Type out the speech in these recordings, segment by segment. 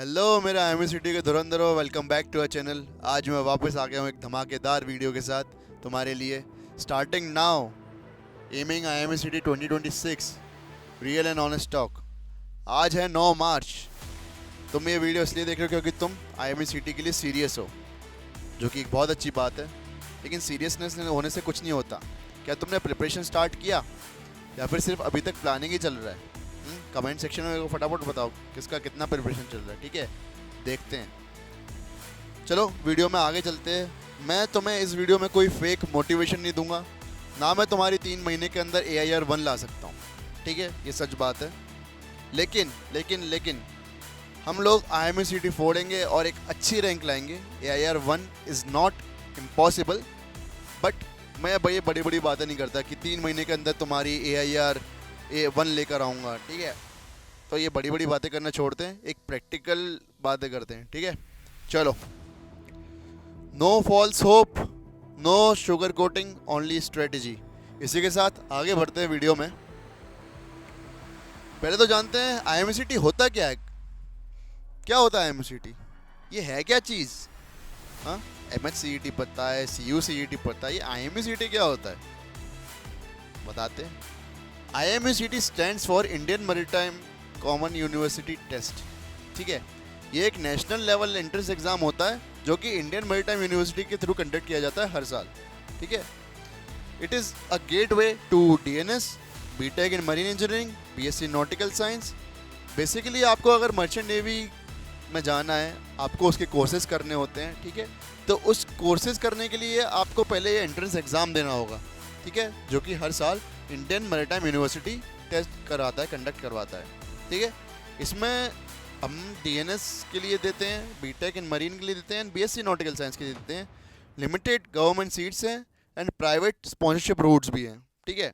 Hello मेरा M city के धुरंधरो, welcome back to a channel. आज मैं वापस आ गया हूँ एक धमाकेदार वीडियो के साथ तुम्हारे लिए। Starting now, aiming I am city 2026 real and honest talk. आज है 9 मार्च। तुम ये वीडियो इसलिए देख रहे हो क्योंकि तुम आई एम सिटी के लिए सीरियस हो, जो कि एक बहुत अच्छी बात है। लेकिन सीरियसनेस होने से कुछ नहीं होता। क्या तुमने प्रिपरेशन स्टार्ट किया या फिर सिर्फ अभी तक प्लानिंग ही चल रहा है? कमेंट सेक्शन में मेरे को फटाफट बताओ किसका कितना प्रिपरेशन चल रहा है। ठीक है, देखते हैं। चलो वीडियो में आगे चलते हैं। मैं तुम्हें इस वीडियो में कोई फेक मोटिवेशन नहीं दूंगा, ना मैं तुम्हारी 3 महीने के अंदर AIR 1 ला सकता हूँ। ठीक है, ये सच बात है। लेकिन लेकिन लेकिन हम लोग IMCT फोड़ेंगे और एक अच्छी रैंक लाएंगे। AIR 1 is not impossible, but मैं ये बड़ी बड़ी बातें नहीं करता कि 3 महीने के अंदर तुम्हारी AIR 1 लेकर आऊँगा। ठीक है, तो ये बड़ी बड़ी बातें करना छोड़ते हैं, एक प्रैक्टिकल बातें करते हैं। ठीक है, चलो। No false hope, no sugar coating, only strategy. इसी के साथ आगे बढ़ते हैं वीडियो में। पहले तो जानते हैं IMCT होता क्या है। क्या होता है IMCT? ये है क्या चीज़? हाँ, MHCET पता है, CUCET पता है, ये IMCT क्या होता है बताते हैं। IMCT stands for Indian Maritime Common University Test. ठीक है, ये एक नेशनल लेवल एंट्रेंस एग्जाम होता है जो कि इंडियन मैरीटाइम यूनिवर्सिटी के थ्रू कंडक्ट किया जाता है हर साल। ठीक है, it is a gateway to DNS, BTech इन marine engineering, BSc nautical science. Basically आपको अगर मर्चेंट नेवी में जाना है, आपको उसके कोर्सेज करने होते हैं। ठीक है, तो उस कोर्सेज करने के लिए आपको पहले ये एंट्रेंस एग्ज़ाम देना होगा। ठीक है, जो कि हर साल इंडियन मैरीटाइम यूनिवर्सिटी टेस्ट करवाता है, कंडक्ट करवाता है। ठीक है, इसमें हम DNS के लिए देते हैं, BTech इन मरीन के लिए देते हैं, BSc नॉटिकल साइंस के लिए देते हैं। लिमिटेड गवर्नमेंट सीट्स हैं एंड प्राइवेट स्पॉन्सरशिप रूट्स भी हैं। ठीक है,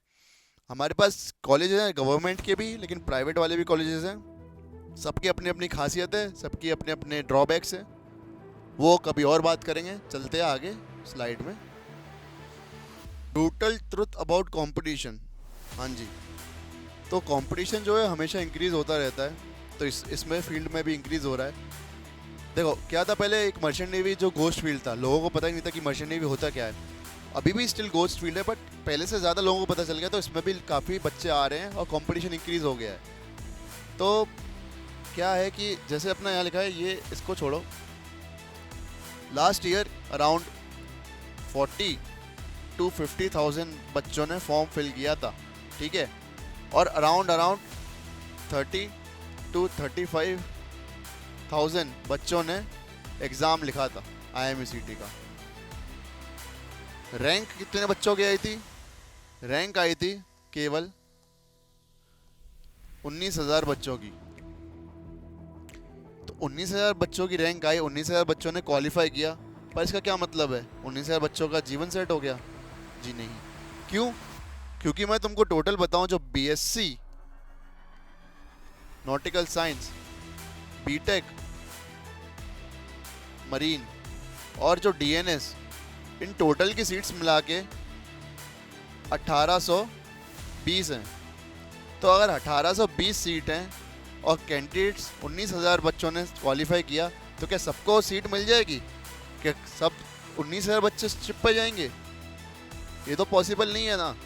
हमारे पास कॉलेज हैं गवर्नमेंट के भी, लेकिन प्राइवेट वाले भी कॉलेजेस हैं। सबकी अपनी अपनी खासियत है, सबकी अपने अपने ड्रॉबैक्स हैं, वो कभी और बात करेंगे। चलते हैं आगे स्लाइड में। Brutal truth about competition. हाँ जी, तो कंपटीशन जो है हमेशा इंक्रीज़ होता रहता है, तो इसमें फील्ड में भी इंक्रीज़ हो रहा है। देखो क्या था, पहले एक मर्चेंट नेवी जो घोस्ट फील्ड था, लोगों को पता ही नहीं था कि मर्चेंट नेवी होता क्या है। अभी भी स्टिल घोस्ट फील्ड है, बट पहले से ज़्यादा लोगों को पता चल गया, तो इसमें भी काफ़ी बच्चे आ रहे हैं और कंपटीशन इंक्रीज़ हो गया है। तो क्या है कि जैसे अपना यहाँ लिखा है, ये इसको छोड़ो। लास्ट ईयर अराउंड 40 to 50,000 बच्चों ने फॉर्म फिल किया था। ठीक है, और अराउंड 30 to 35,000 बच्चों ने एग्ज़ाम लिखा था IMCT का। रैंक कितने बच्चों की आई थी? रैंक आई थी केवल 19,000 बच्चों की। तो 19,000 बच्चों की रैंक आई, 19,000 बच्चों ने क्वालिफाई किया, पर इसका क्या मतलब है? 19,000 बच्चों का जीवन सेट हो गया? जी नहीं। क्यों? क्योंकि मैं तुमको टोटल बताऊं, जो BSc nautical science, BTech marine और जो DNS, इन टोटल की सीट्स मिला के 1820 हैं। तो अगर 1820 सीट हैं और कैंडिडेट्स 19,000 बच्चों ने क्वालिफाई किया, तो क्या सबको सीट मिल जाएगी? क्या सब 19,000 बच्चे शिप पे जाएंगे? ये तो पॉसिबल नहीं है ना।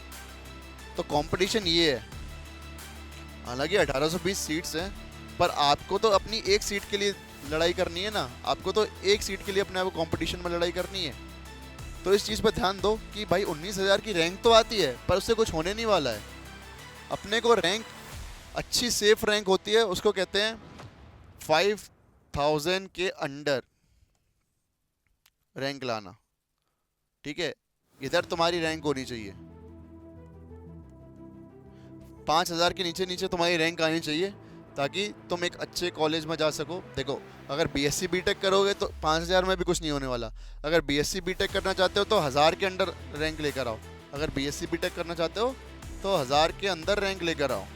तो कंपटीशन ये है। हालांकि 1820 सीट्स हैं, पर आपको तो अपनी एक सीट के लिए लड़ाई करनी है ना। आपको तो एक सीट के लिए अपने आप को कंपटीशन में लड़ाई करनी है। तो इस चीज़ पर ध्यान दो कि भाई 19,000 की रैंक तो आती है, पर उससे कुछ होने नहीं वाला है। अपने को रैंक, अच्छी सेफ रैंक होती है, उसको कहते हैं 5,000 के अंडर रैंक लाना। ठीक है, इधर तुम्हारी रैंक होनी चाहिए 5,000 के नीचे नीचे तुम्हारी रैंक आनी चाहिए, ताकि तुम एक अच्छे कॉलेज में जा सको। देखो, अगर BSc BTech करोगे तो 5,000 में भी कुछ नहीं होने वाला। अगर BSc BTech करना चाहते हो तो 1,000 के अंडर रैंक लेकर आओ। अगर BSc BTech करना चाहते हो तो 1,000 के अंदर रैंक लेकर आओ।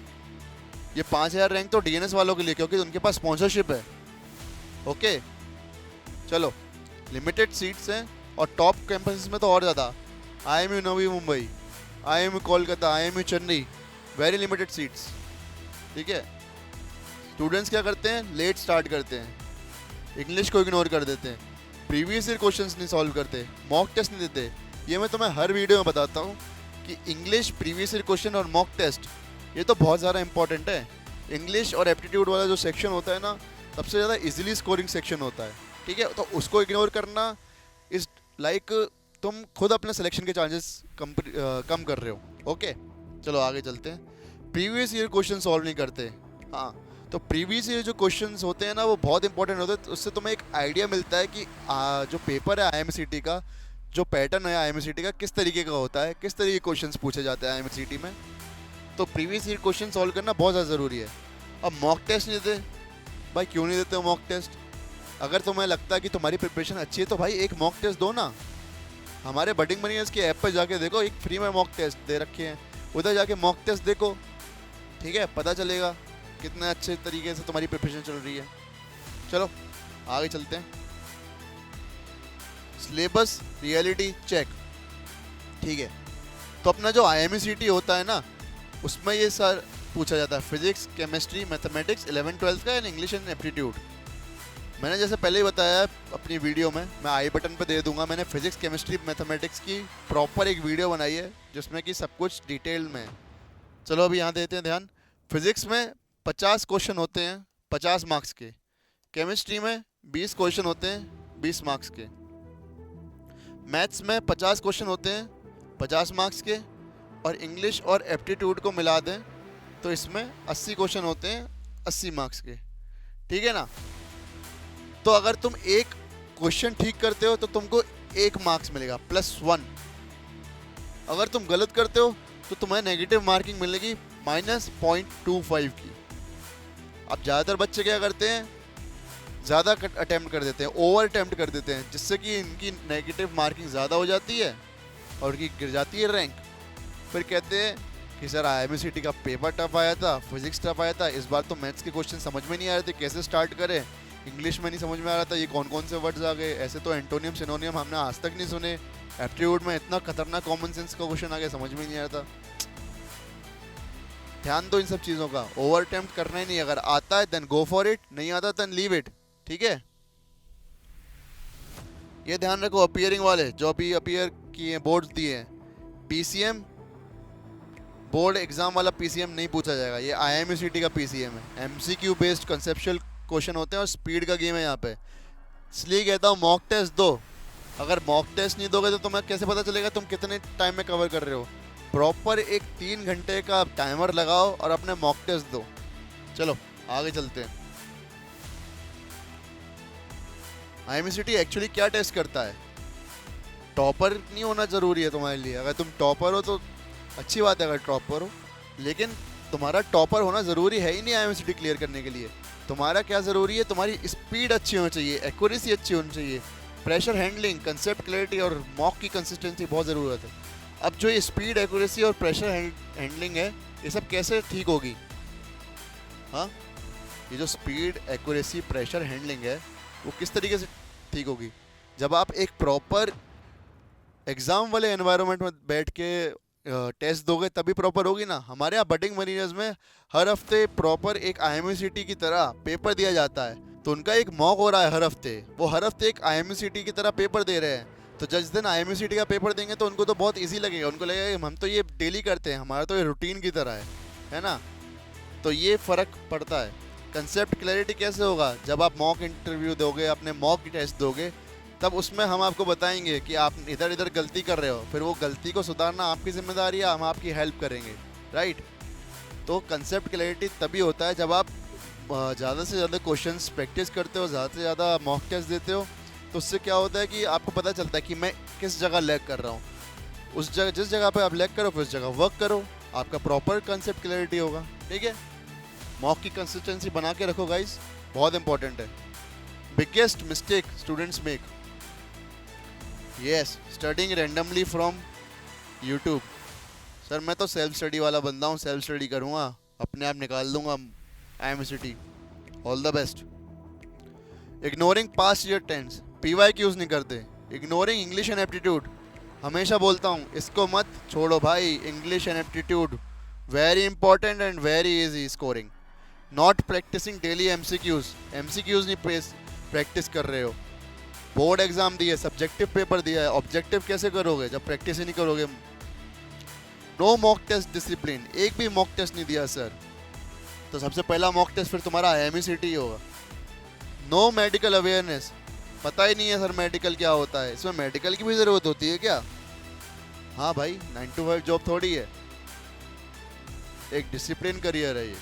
ये 5,000 रैंक तो DNS वालों के लिए, क्योंकि उनके पास स्पॉन्सरशिप है। ओके, चलो। लिमिटेड सीट्स हैं और टॉप कैंपसेस में तो और ज़्यादा। IMU Navi Mumbai, IMU Kolkata, IMU Chennai, very limited seats. ठीक है, स्टूडेंट्स क्या करते हैं? लेट स्टार्ट करते हैं। इंग्लिश को इग्नोर कर देते हैं, प्रीवियस ईयर क्वेश्चंस नहीं सॉल्व करते, मॉक टेस्ट नहीं देते। ये मैं तुम्हें हर वीडियो में बताता हूँ कि इंग्लिश, प्रीवियस ईयर क्वेश्चन और मॉक टेस्ट ये तो बहुत ज़्यादा इंपॉर्टेंट है। इंग्लिश और एप्टीट्यूड वाला जो सेक्शन होता है ना, सबसे ज़्यादा इजीली स्कोरिंग सेक्शन होता है, ठीक है। तो उसको इग्नोर करना इज लाइक तुम खुद अपने सिलेक्शन के चांसेस कम कर रहे हो। ओके, चलो आगे चलते हैं। प्रीवियस ईयर क्वेश्चन सॉल्व नहीं करते। हाँ, तो प्रीवियस ईयर जो क्वेश्चंस होते हैं ना वो बहुत इंपॉर्टेंट होते हैं। उससे तुम्हें एक आइडिया मिलता है कि जो पेपर है IMCT का, जो पैटर्न है IMCT का किस तरीके का होता है, किस तरीके के क्वेश्चंस पूछे जाते हैं IMCT में। तो प्रीवियस ईयर क्वेश्चन सॉल्व करना बहुत ज़्यादा ज़रूरी है। अब मॉक टेस्ट नहीं देते भाई, क्यों नहीं देते हो मॉक टेस्ट? अगर तुम्हें लगता है कि तुम्हारी प्रिपरेशन अच्छी है तो भाई एक मॉक टेस्ट दो ना। हमारे बडिंग मनीजर्स की ऐप पर जाके देखो, एक फ्री में मॉक टेस्ट दे रखे हैं, उधर जाके मॉक टेस्ट देखो, ठीक है, पता चलेगा कितने अच्छे तरीके से तुम्हारी प्रिपरेशन चल रही है। चलो आगे चलते हैं। सिलेबस रियलिटी चेक, ठीक है। तो अपना जो IMCT होता है ना, उसमें ये सर पूछा जाता है physics, chemistry, mathematics 11th 12th का, एंड इंग्लिश एंड एप्टीट्यूड। मैंने जैसे पहले ही बताया अपनी वीडियो में, मैं आई बटन पे दे दूंगा, मैंने फिजिक्स, केमिस्ट्री, मैथमेटिक्स की प्रॉपर एक वीडियो बनाई है जिसमें कि सब कुछ डिटेल में है। चलो अभी यहाँ देते हैं ध्यान। फिजिक्स में 50 क्वेश्चन होते हैं 50 मार्क्स के, केमिस्ट्री में 20 क्वेश्चन होते हैं 20 मार्क्स के, मैथ्स में 50 क्वेश्चन होते हैं 50 मार्क्स के, और इंग्लिश और एप्टीट्यूड को मिला दें तो इसमें 80 क्वेश्चन होते हैं 80 मार्क्स के, ठीक है ना। तो अगर तुम एक क्वेश्चन ठीक करते हो तो तुमको 1 मार्क्स मिलेगा +1। अगर तुम गलत करते हो तो तुम्हें नेगेटिव मार्किंग मिलेगी -0.25 की। अब ज़्यादातर बच्चे क्या करते हैं, ज़्यादा अटैम्प्ट कर देते हैं, ओवर अटैम्प्ट कर देते हैं, जिससे कि इनकी नेगेटिव मार्किंग ज़्यादा हो जाती है और उनकी गिर जाती है रैंक। फिर कहते हैं कि सर IMCT का पेपर टफ आया था, फिजिक्स टफ आया था, इस बार तो मैथ्स के क्वेश्चन समझ में नहीं आ रहे थे, कैसे स्टार्ट करें, इंग्लिश में नहीं समझ में आ रहा था, ये कौन कौन से वर्ड्स आ गए, ऐसे तो एंटोनियम सिनोनियम हमने आज तक नहीं सुने, एप्टीट्यूड में इतना खतरनाक कॉमन सेंस का क्वेश्चन आ गया, समझ में नहीं आ रहा था। ध्यान दो इन सब चीज़ों का, ओवर अटेम्प्ट करना ही नहीं। अगर आता है देन गो फॉर इट, नहीं आता देन लीव इट, ठीक है। ये ध्यान रखो, अपीयरिंग वाले जो अभी अपीयर किए बोर्ड दिए हैं, PCM बोर्ड एग्जाम वाला PCM नहीं पूछा जाएगा, ये IMCT का PCM है। MCQ बेस्ड कंसेप्चुअल क्वेश्चन होते हैं और स्पीड का गेम है यहाँ पे, इसलिए कहता हूँ मॉक टेस्ट दो। अगर मॉक टेस्ट नहीं दोगे तो तुम्हें कैसे पता चलेगा तुम कितने टाइम में कवर कर रहे हो। प्रॉपर एक 3 घंटे का टाइमर लगाओ और अपने मॉक टेस्ट दो। चलो आगे चलते हैं। IMCT एक्चुअली क्या टेस्ट करता है? टॉपर नहीं होना ज़रूरी है तुम्हारे लिए। अगर तुम टॉपर हो तो अच्छी बात है, अगर टॉपर हो, लेकिन तुम्हारा टॉपर होना ज़रूरी है ही नहीं IMCT क्लियर करने के लिए। तुम्हारा क्या ज़रूरी है, तुम्हारी स्पीड अच्छी होनी चाहिए, एक्यूरेसी अच्छी होनी चाहिए, प्रेशर हैंडलिंग, कंसेप्ट क्लैरिटी और मॉक की कंसिस्टेंसी बहुत ज़रूरत है। अब जो ये स्पीड, एक्यूरेसी और प्रेशर हैंडलिंग है, ये सब कैसे ठीक होगी? हाँ, ये जो स्पीड, एक्यूरेसी, प्रेशर हैंडलिंग है वो किस तरीके से ठीक होगी? जब आप एक प्रॉपर एग्ज़ाम वाले एनवायरनमेंट में बैठ के टेस्ट दोगे तभी प्रॉपर होगी ना। हमारे यहाँ बडिंग मरीजर्स में हर हफ्ते प्रॉपर एक IMCT की तरह पेपर दिया जाता है, तो उनका एक मॉक हो रहा है हर हफ्ते, वो हर हफ्ते एक IMCT की तरह पेपर दे रहे हैं। तो जिस दिन IMCT का पेपर देंगे तो उनको तो बहुत इजी लगेगा, उनको लगेगा कि हम तो ये डेली करते हैं, हमारा तो ये रूटीन की तरह है ना। तो ये फ़र्क पड़ता है। कंसेप्ट क्लैरिटी कैसे होगा? जब आप मॉक इंटरव्यू दोगे, अपने मॉक टेस्ट दोगे, तब उसमें हम आपको बताएंगे कि आप इधर इधर गलती कर रहे हो, फिर वो गलती को सुधारना आपकी जिम्मेदारी है, हम आपकी हेल्प करेंगे, राइट। तो कंसेप्ट क्लैरिटी तभी होता है जब आप ज़्यादा से ज़्यादा क्वेश्चंस प्रैक्टिस करते हो, ज़्यादा से ज़्यादा मॉक टेस्ट देते हो। तो उससे क्या होता है कि आपको पता चलता है कि मैं किस जगह लैग कर रहा हूँ। उस जगह, जिस जगह पे आप लैग करो फिर उस जगह वर्क करो, आपका प्रॉपर कंसेप्ट क्लैरिटी होगा, ठीक है। मॉक की कंसिस्टेंसी बना के रखो गाइस, बहुत इंपॉर्टेंट है। Biggest mistake students make, yes, studying randomly from YouTube. Sir मैं तो सेल्फ स्टडी वाला बंदा हूँ, सेल्फ स्टडी करूँगा, अपने आप निकाल दूंगा IMCT, all the best. Ignoring past year tense, PYQs नहीं करते। इग्नोरिंग इंग्लिश एंड एप्टीट्यूड, हमेशा बोलता हूँ इसको मत छोड़ो भाई। English and aptitude very important and very easy scoring. Not practising daily MCQs नहीं प्रैक्टिस कर रहे हो। बोर्ड एग्जाम दिए, सब्जेक्टिव पेपर दिया है, ऑब्जेक्टिव कैसे करोगे जब प्रैक्टिस ही नहीं करोगे। नो मॉक टेस्ट डिसिप्लिन, एक भी मॉक टेस्ट नहीं दिया सर। तो सबसे पहला मॉक टेस्ट फिर तुम्हारा IMECT ही होगा। नो मेडिकल अवेयरनेस, पता ही नहीं है सर मेडिकल क्या होता है। इसमें मेडिकल की भी ज़रूरत होती है क्या? हाँ भाई, 9 to 5 जॉब थोड़ी है, एक डिसिप्लिन करियर है ये।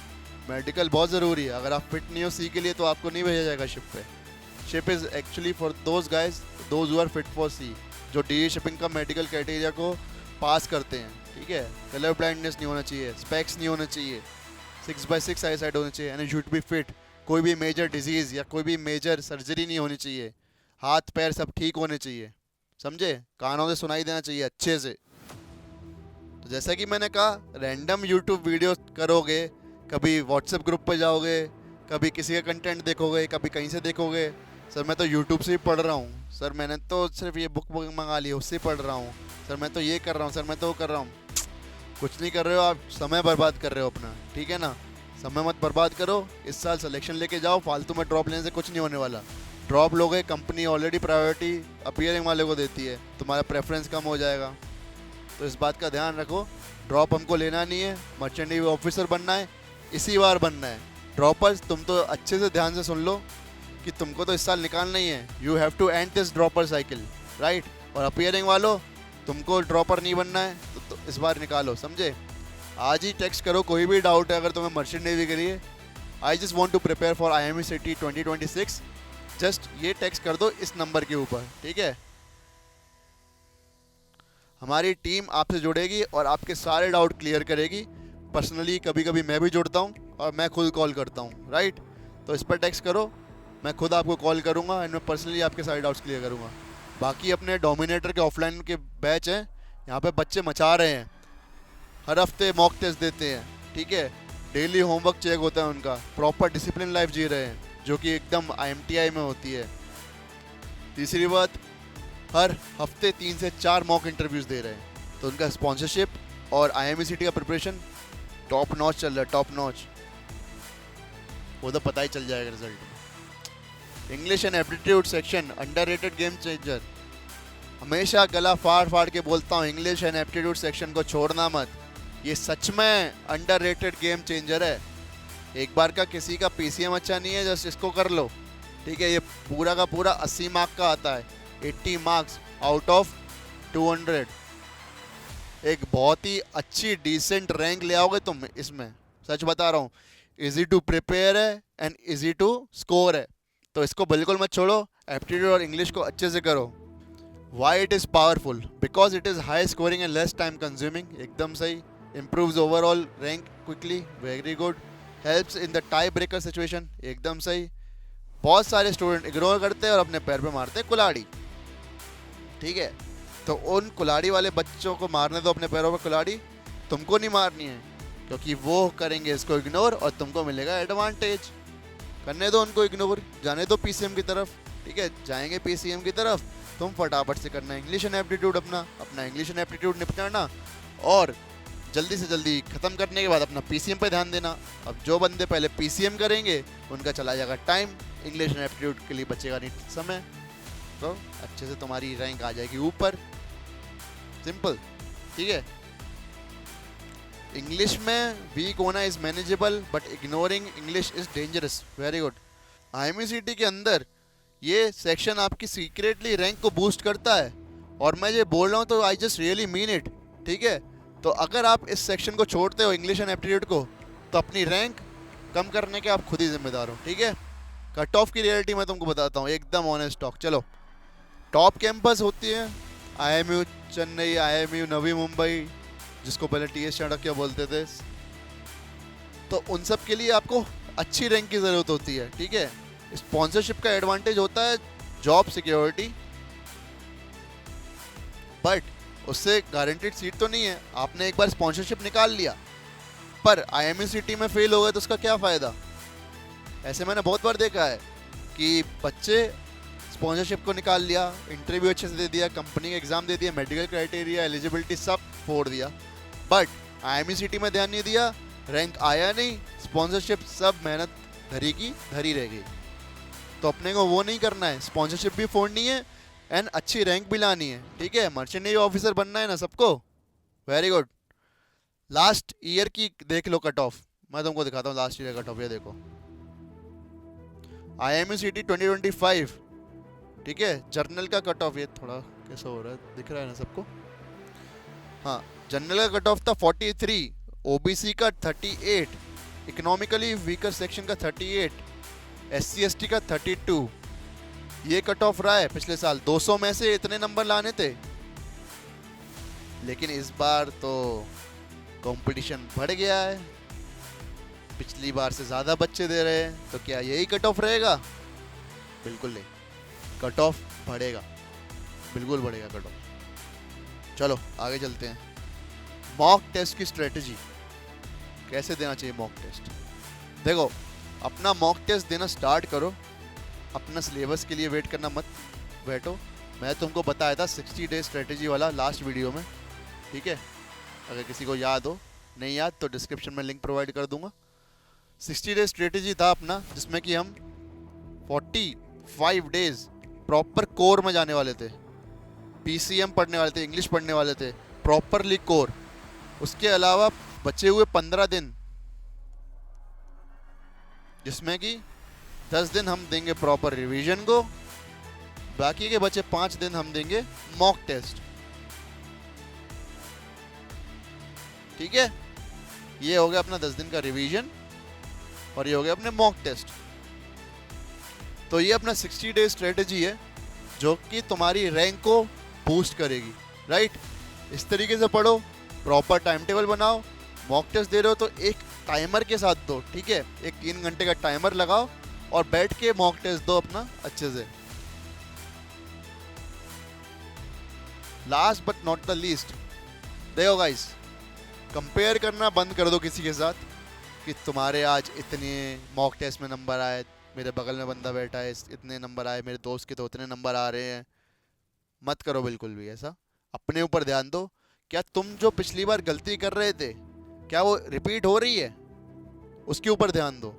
मेडिकल बहुत ज़रूरी है। अगर आप फिट नहीं हो सी के लिए तो आपको नहीं भेजा जाएगा शिप पे। Ship is actually for those guys those who are fit for sea, जो DE शिपिंग का मेडिकल क्राइटेरिया को पास करते हैं। ठीक है, कलर ब्लाइंडनेस नहीं होना चाहिए, स्पेक्स नहीं होना चाहिए, 6/6 आई साइड होनी चाहिए, and you should be fit. कोई भी मेजर डिजीज़ या कोई भी मेजर सर्जरी नहीं होनी चाहिए, हाथ पैर सब ठीक होने चाहिए, समझे? कानों से सुनाई देना चाहिए अच्छे से। तो जैसा कि मैंने कहा, रैंडम यूट्यूब वीडियो करोगे, कभी व्हाट्सएप ग्रुप पर जाओगे, कभी किसी का कंटेंट देखोगे, कभी कहीं से देखोगे, सर मैं तो यूट्यूब से ही पढ़ रहा हूँ, सर मैंने तो सिर्फ ये बुक मंगा ली उससे पढ़ रहा हूँ, सर मैं तो ये कर रहा हूँ, सर मैं तो वो कर रहा हूँ। कुछ नहीं कर रहे हो आप, समय बर्बाद कर रहे हो अपना। ठीक है ना, समय मत बर्बाद करो। इस साल सिलेक्शन लेके जाओ, फालतू में ड्रॉप लेने से कुछ नहीं होने वाला। ड्रॉप लोगे, कंपनी ऑलरेडी प्रायोरिटी अपीयरिंग वाले को देती है, तुम्हारा प्रेफरेंस कम हो जाएगा। तो इस बात का ध्यान रखो, ड्रॉप हमको लेना नहीं है, मर्चेंट नेवी ऑफिसर बनना है, इसी बार बनना है। ड्रॉपर्स तुम तो अच्छे से ध्यान से सुन लो कि तुमको तो इस साल निकालना ही है। You have to end this dropper cycle, right? और अपीयरिंग वालों, तुमको ड्रॉपर नहीं बनना है तो इस बार निकालो, समझे? आज ही टेक्स्ट करो, कोई भी डाउट है अगर तुम्हें मर्चेंट नेवी के लिए। I just want to prepare for IMECT 2026, just ये टेक्स्ट कर दो इस नंबर के ऊपर। ठीक है, हमारी टीम आपसे जुड़ेगी और आपके सारे डाउट क्लियर करेगी। पर्सनली कभी कभी मैं भी जुड़ता हूँ और मैं खुद कॉल करता हूँ, राइट? तो इस पर टेक्स्ट करो, मैं खुद आपको कॉल करूँगा एंड मैं पर्सनली आपके सारे डाउट्स क्लियर करूँगा। बाकी अपने डोमिनेटर के ऑफलाइन के बैच हैं, यहाँ पे बच्चे मचा रहे हैं, हर हफ्ते मॉक टेस्ट देते हैं। ठीक है, डेली होमवर्क चेक होता है उनका, प्रॉपर डिसिप्लिन लाइफ जी रहे हैं, जो कि एकदम IMTI में होती है। तीसरी बात, हर हफ्ते 3 से 4 मॉक इंटरव्यूज़ दे रहे हैं, तो उनका स्पॉन्सरशिप और IMECT का प्रिपरेशन टॉप नॉच चल रहा है, टॉप नॉच। वो तो पता ही चल जाएगा result. English and aptitude section underrated game changer. हमेशा गला फाड़ फाड़ के बोलता हूँ, इंग्लिश एंड एप्टीट्यूड सेक्शन को छोड़ना मत, ये सच में अंडररेटेड गेम चेंजर है। एक बार का किसी का PCM अच्छा नहीं है, जस्ट इसको कर लो। ठीक है, ये पूरा का पूरा 80 मार्क का आता है, 80 मार्क्स आउट ऑफ 200। एक बहुत ही अच्छी डिसेंट रैंक ले आओगे तुम इसमें, सच बता रहा हूँ। इजी टू प्रिपेयर है एंड इजी टू स्कोर है, तो इसको बिल्कुल मत छोड़ो। एप्टीट्यूड और इंग्लिश को अच्छे से करो। Why it is powerful? Because it is high scoring and less time consuming. एकदम सही। Improves overall rank quickly, very good. Helps in the tie breaker situation, एकदम सही। बहुत सारे स्टूडेंट इग्नोर करते हैं और अपने पैर पे मारते हैं कुल्हाड़ी। ठीक है, तो उन कुल्हाड़ी वाले बच्चों को मारने दो अपने पैरों पे कुल्हाड़ी, तुमको नहीं मारनी है, क्योंकि वो करेंगे इसको इग्नोर और तुमको मिलेगा एडवांटेज। करने दो उनको इग्नोर, जाने दो PCM की तरफ। ठीक है, जाएंगे PCM की तरफ, तुम फटाफट से करना इंग्लिश एंड एप्टीट्यूड, अपना इंग्लिश एंड एप्टीट्यूड निपटाना और जल्दी से जल्दी ख़त्म करने के बाद अपना PCM पे ध्यान देना। अब जो बंदे पहले PCM करेंगे उनका चला जाएगा टाइम, इंग्लिश एंड एप्टीट्यूड के लिए बचेगा नहीं समय, तो अच्छे से तुम्हारी रैंक आ जाएगी ऊपर। सिंपल। ठीक है, इंग्लिश में वीक होना is manageable but ignoring English is dangerous. Very good. IMECT के अंदर ये सेक्शन आपकी सीक्रेटली रैंक को बूस्ट करता है, और मैं ये बोल रहा हूँ तो I just really mean it. ठीक है, तो अगर आप इस सेक्शन को छोड़ते हो, इंग्लिश एंड एप्टीट्यूड को, तो अपनी रैंक कम करने के आप खुद ही जिम्मेदार हो। ठीक है, कट ऑफ की रियलिटी मैं तुमको बताता हूँ, एकदम ऑनेस्ट टॉक। चलो, टॉप कैंपस होती है IMU चेन्नई, IMU नवी मुंबई, जिसको पहले TS चाणक्य बोलते थे, तो उन सब के लिए आपको अच्छी रैंक की ज़रूरत होती है। ठीक है, स्पॉन्सरशिप का एडवांटेज होता है जॉब सिक्योरिटी, बट उससे गारंटीड सीट तो नहीं है। आपने एक बार स्पॉन्सरशिप निकाल लिया पर IMECT में फेल हो गए तो उसका क्या फ़ायदा? ऐसे मैंने बहुत बार देखा है कि बच्चे स्पॉन्सरशिप को निकाल लिया, इंटरव्यू अच्छे से दे दिया, कंपनी का एग्ज़ाम दे दिया, मेडिकल क्राइटेरिया, एलिजिबिलिटी सब फोड़ दिया, बट IMECT में ध्यान नहीं दिया, रैंक आया नहीं, स्पॉन्सरशिप सब मेहनत धरी की धरी रह गई। तो अपने को वो नहीं करना है, स्पॉन्सरशिप भी फोड़नी है एंड अच्छी रैंक भी लानी है, ठीक है। मर्चेंट नेवी ऑफिसर बनना है ना सबको, वेरी गुड। लास्ट ईयर की देख लो कट ऑफ, मैं तुमको दिखाता हूँ लास्ट ईयर कट ऑफ। ये देखो IMUCT 2025, ठीक है। जर्नल का कट ऑफ, ये थोड़ा कैसा हो रहा है, दिख रहा है ना सबको? हाँ, जनरल का कट ऑफ था 43, ओबीसी का 38, इकोनॉमिकली वीकर सेक्शन का 38, SC ST का 32। ये कट ऑफ रहा है पिछले साल। 200 में से इतने नंबर लाने थे, लेकिन इस बार तो कंपटीशन बढ़ गया है, पिछली बार से ज़्यादा बच्चे दे रहे हैं। तो क्या यही कट ऑफ रहेगा? बिल्कुल नहीं, कट ऑफ बढ़ेगा, बिल्कुल बढ़ेगा कट ऑफ। चलो आगे चलते हैं। मॉक टेस्ट की स्ट्रेटजी, कैसे देना चाहिए मॉक टेस्ट? देखो, अपना मॉक टेस्ट देना स्टार्ट करो, अपना सिलेबस के लिए वेट करना मत बैठो। मैं तुमको बताया था 60 डे स्ट्रेटजी वाला लास्ट वीडियो में, ठीक है। अगर किसी को याद हो, नहीं याद तो डिस्क्रिप्शन में लिंक प्रोवाइड कर दूंगा। 60 डे स्ट्रेटजी था अपना, जिसमें कि हम 45 डेज प्रॉपर कोर में जाने वाले थे, PCM पढ़ने वाले थे, इंग्लिश पढ़ने वाले थे, प्रॉपरली कोर। उसके अलावा बचे हुए 15 दिन, जिसमें कि 10 दिन हम देंगे प्रॉपर रिवीजन को, बाकी के बचे 5 दिन हम देंगे मॉक टेस्ट, ठीक है। ये हो गया अपना 10 दिन का रिवीजन और ये हो गया अपने मॉक टेस्ट। तो ये अपना 60 डे स्ट्रेटजी है जो कि तुम्हारी रैंक को बूस्ट करेगी, राइट। इस तरीके से पढ़ो, प्रॉपर टाइम टेबल बनाओ। मॉक टेस्ट दे रहे हो तो एक टाइमर के साथ दो, ठीक है। एक 3 घंटे का टाइमर लगाओ और बैठ के मॉक टेस्ट दो अपना अच्छे से। Last but not the least, देखो गाइस, कंपेयर करना बंद कर दो किसी के साथ कि तुम्हारे आज इतने मॉक टेस्ट में नंबर आए, मेरे बगल में बंदा बैठा है इतने नंबर आए, मेरे दोस्त के तो उतने नंबर आ रहे हैं। मत करो बिल्कुल भी ऐसा। अपने ऊपर ध्यान दो, क्या तुम जो पिछली बार गलती कर रहे थे क्या वो रिपीट हो रही है, उसके ऊपर ध्यान दो।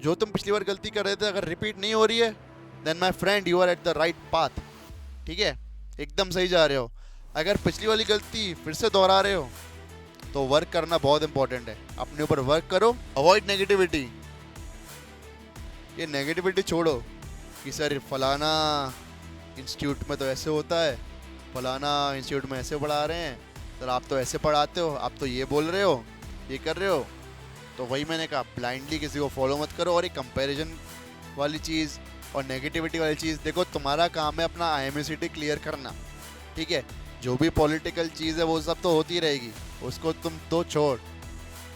जो तुम पिछली बार गलती कर रहे थे अगर रिपीट नहीं हो रही है, then my friend you are at the right path, ठीक है, एकदम सही जा रहे हो। अगर पिछली वाली गलती फिर से दोहरा रहे हो तो वर्क करना बहुत इंपॉर्टेंट है, अपने ऊपर वर्क करो। अवॉइड नेगेटिविटी, ये नेगेटिविटी छोड़ो कि सर फलाना इंस्टीट्यूट में तो ऐसे होता है, फलाना इंस्टीट्यूट में ऐसे पढ़ा रहे हैं, सर आप तो ऐसे पढ़ाते हो, आप तो ये बोल रहे हो, ये कर रहे हो। तो वही मैंने कहा, ब्लाइंडली किसी को फॉलो मत करो। और ये कंपैरिजन वाली चीज़ और नेगेटिविटी वाली चीज़, देखो तुम्हारा काम है अपना IMUCT क्लियर करना, ठीक है। जो भी पॉलिटिकल चीज़ है वो सब तो होती रहेगी, उसको तुम तो छोड़।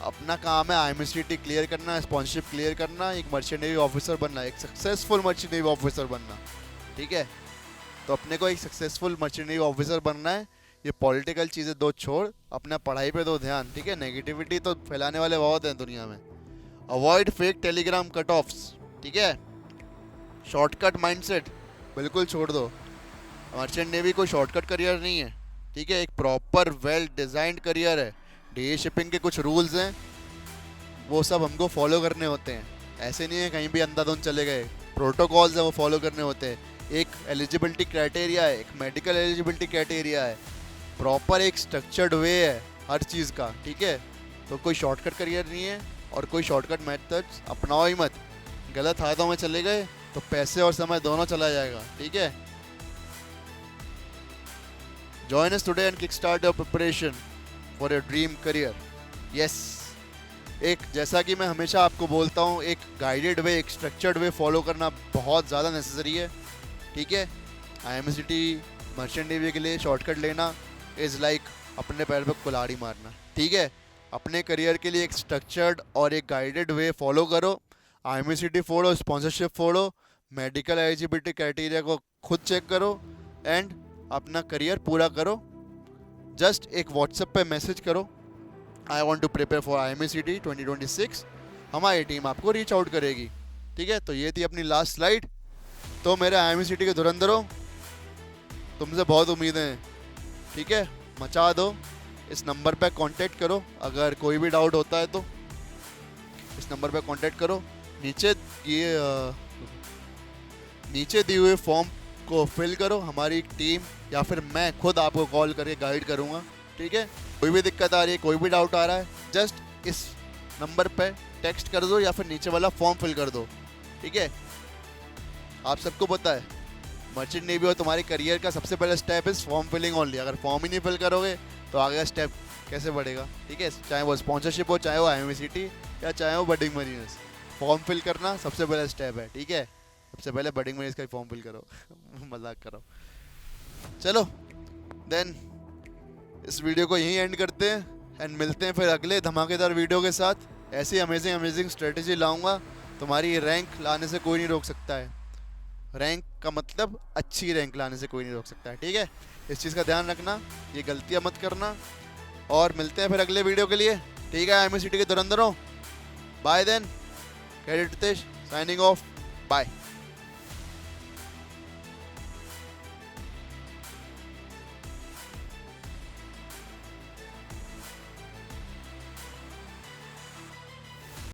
अपना काम है IMUCT क्लियर करना, स्पॉन्सरशिप क्लियर करना, एक मर्चेंट नेवी ऑफिसर बनना, एक सक्सेसफुल मर्चेंट नेवी ऑफिसर बनना, ठीक है। तो अपने को एक सक्सेसफुल मर्चेंट नेवी ऑफिसर बनना है। ये पॉलिटिकल चीज़ें दो छोड़, अपना पढ़ाई पे दो ध्यान, ठीक है। नेगेटिविटी तो फैलाने वाले बहुत हैं दुनिया में। Avoid fake Telegram cut offs, ठीक है। शॉर्टकट माइंडसेट बिल्कुल छोड़ दो। मर्चेंट नेवी कोई शॉर्टकट करियर नहीं है, ठीक है। एक प्रॉपर वेल डिज़ाइंड करियर है। DA शिपिंग के कुछ रूल्स हैं, वो सब हमको फॉलो करने होते हैं। ऐसे नहीं है कहीं भी अंधाधुंध चले गए, प्रोटोकॉल्स हैं वो फॉलो करने होते हैं। एक एलिजिबिलिटी क्राइटेरिया है, एक मेडिकल एलिजिबिलिटी क्राइटेरिया है, प्रॉपर एक स्ट्रक्चर्ड वे है हर चीज़ का, ठीक है। तो कोई शॉर्टकट करियर नहीं है और कोई शॉर्टकट मेथड्स अपनाओ ही मत। गलत हाथों में चले गए तो पैसे और समय दोनों चला जाएगा, ठीक है। Join us today and kickstart your preparation for your dream career. Yes, एक जैसा कि मैं हमेशा आपको बोलता हूँ, एक गाइडेड वे, एक स्ट्रक्चर्ड वे फॉलो करना बहुत ज़्यादा नेसेसरी है, ठीक है। IMUCT मर्चेंट नेवी के लिए शॉर्टकट लेना इज़ लाइक अपने पैर पर कुल्हाड़ी मारना, ठीक है। अपने करियर के लिए एक स्ट्रक्चर्ड और एक गाइडेड वे फॉलो करो। IMUCT फोड़ो, स्पॉन्सरशिप फोड़ो, मेडिकल एलिजिबिलिटी क्राइटेरिया को खुद चेक करो एंड अपना करियर पूरा करो। जस्ट एक व्हाट्सएप पे मैसेज करो, I want to prepare for IMUCT 2026, हमारी टीम आपको रीच आउट करेगी, ठीक है। तो ये थी अपनी लास्ट स्लाइड। तो मेरे IMUCT के धुरंधरों, तुमसे बहुत उम्मीदें हैं, ठीक है। मचा दो। इस नंबर पे कांटेक्ट करो अगर कोई भी डाउट होता है तो इस नंबर पे कांटेक्ट करो। नीचे ये नीचे दिए हुए फॉर्म को फिल करो, हमारी टीम या फिर मैं खुद आपको कॉल करके गाइड करूँगा, ठीक है। कोई भी दिक्कत आ रही है, कोई भी डाउट आ रहा है, जस्ट इस नंबर पे टेक्स्ट कर दो या फिर नीचे वाला फॉर्म फिल कर दो, ठीक है। आप सबको पता है मर्चेंट नेवी और तुम्हारे करियर का सबसे पहला step is form filling only. अगर फॉर्म ही नहीं फिल करोगे तो आगे का स्टेप कैसे बढ़ेगा, ठीक है। चाहे वो स्पॉन्सरशिप हो, चाहे वो IMACT या चाहे वो बडिंग मरीनर्स, फॉर्म फिल करना सबसे पहला स्टेप है, ठीक है। सबसे पहले बडिंग मरीनर्स का फॉर्म फिल करो मजाक करो। चलो देन इस वीडियो को यहीं एंड करते हैं एंड मिलते हैं फिर अगले धमाकेदार वीडियो के साथ। ऐसी अमेजिंग स्ट्रेटेजी लाऊंगा, तुम्हारी रैंक लाने से कोई नहीं रोक सकता है। रैंक का मतलब अच्छी रैंक लाने से कोई नहीं रोक सकता है, ठीक है। इस चीज़ का ध्यान रखना, ये गलतियाँ मत करना। और मिलते हैं फिर अगले वीडियो के लिए, ठीक है। IMACT के धुरंधरों, bye then. Credit signing off, bye.